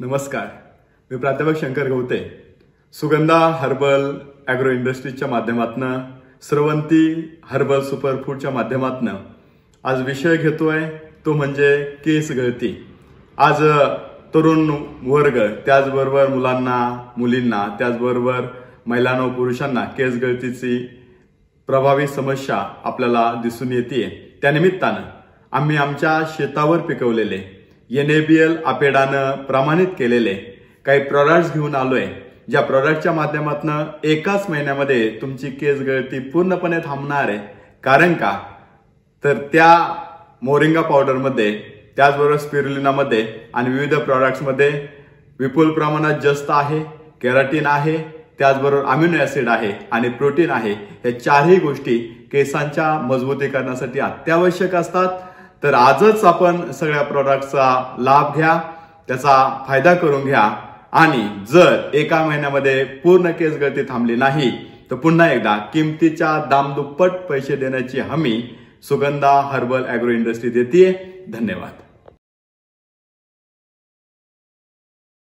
नमस्कार, मी प्राध्यापक शंकर गवते. Sugandha herbal agro इंडस्ट्रीजच्या माध्यमातून स्रवंती हर्बल सुपरफूडच्या माध्यमातून आज विषय घेतोय तो म्हणजे केस गळती. आज तरुण वर्ग त्याचबरोबर मुलांना मुलींना त्याचबरोबर महिलांना व पुरुषांना केस गळतीची प्रभावी समस्या आपल्याला दिसून येते. त्यानिमित्तानं आम्ही आमच्या शेतावर पिकवलेले NABL आपेडानं प्रमाणित केलेले काही प्रोडक्ट्स घेऊन आलोय, ज्या प्रोडक्टच्या माध्यमातून एकाच महिन्यामध्ये तुमची केस गळती पूर्णपणे थांबणार आहे. कारण का तर त्या मोरिंगा पावडरमध्ये त्याचबरोबर स्पिरुलिनामध्ये आणि विविध प्रोडक्ट्समध्ये विपुल प्रमाणात जस्त आहे, केराटीन आहे, त्याचबरोबर अमिनो ऍसिड आहे आणि प्रोटीन आहे. या चारही गोष्टी केसांच्या मजबूतीकरणासाठी अत्यावश्यक असतात. तर आजच आपण सगळ्या प्रोडक्टचा लाभ घ्या, त्याचा फायदा करून घ्या आणि जर एका महिन्यामध्ये पूर्ण केस गळती थांबली नाही तर पुन्हा एकदा किमतीच्या दामदुप्पट पैसे देण्याची हमी सुगंधा हर्बल ॲग्रो इंडस्ट्री देते. धन्यवाद.